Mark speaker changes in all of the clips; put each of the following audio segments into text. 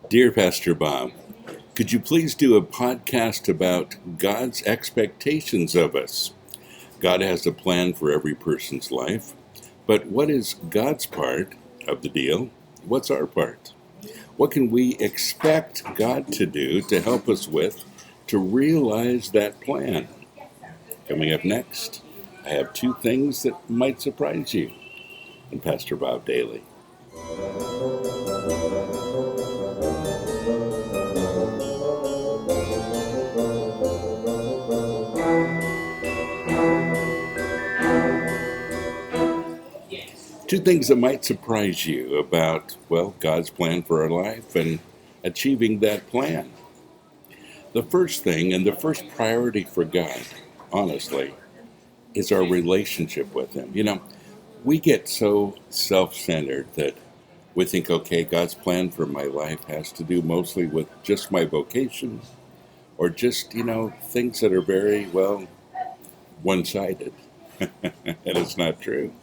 Speaker 1: Dear Pastor Bob, could you please do a podcast about God's expectations of us? God has a plan for every person's life, but what is God's part of the deal? What's our part? What can we expect God to do to help us with to realize that plan? Coming up next, I have two things that might surprise you in Pastor Bob Daily. Two things that might surprise you about, God's plan for our life and achieving that plan. The first thing and the first priority for God, honestly, is our relationship with Him. We get so self-centered that we think, okay, God's plan for my life has to do mostly with just my vocation or just, things that are very, one-sided. And it's not true.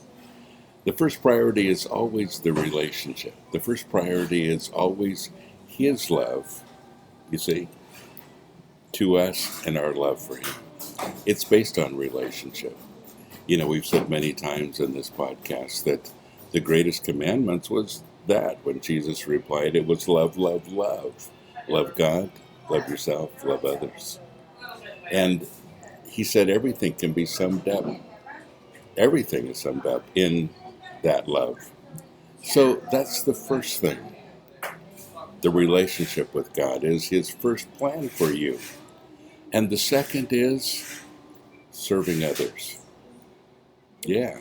Speaker 1: The first priority is always the relationship. The first priority is always His love, you see, to us and our love for Him. It's based on relationship. We've said many times in this podcast that the greatest commandments was that when Jesus replied, it was love, love, love. Love God, love yourself, love others. And He said everything can be summed up. Everything is summed up in that love. So that's the first thing. The relationship with God is His first plan for you. And the second is serving others. Yeah.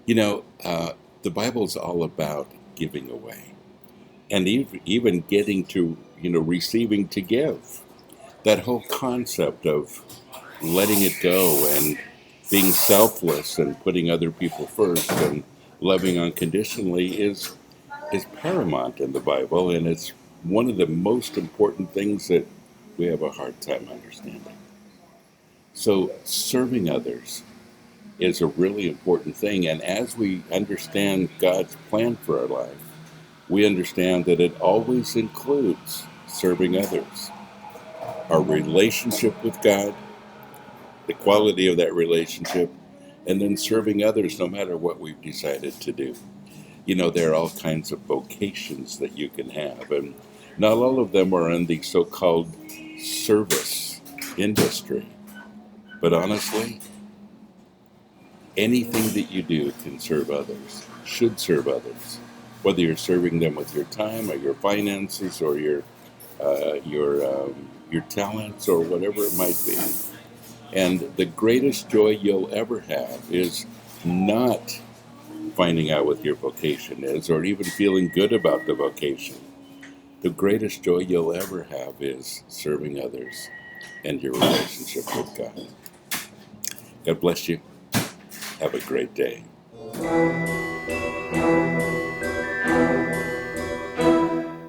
Speaker 1: The Bible's all about giving away. And even getting to, receiving to give. That whole concept of letting it go and being selfless and putting other people first and loving unconditionally is paramount in the Bible, and it's one of the most important things that we have a hard time understanding. So serving others is a really important thing, and as we understand God's plan for our life, we understand that it always includes serving others. Our relationship with God, the quality of that relationship, and then serving others no matter what we've decided to do. There are all kinds of vocations that you can have, and not all of them are in the so-called service industry. But honestly, anything that you do can serve others, should serve others, whether you're serving them with your time or your finances or your talents or whatever it might be. And the greatest joy you'll ever have is not finding out what your vocation is or even feeling good about the vocation. The greatest joy you'll ever have is serving others and your relationship with God. God bless you. Have a great day.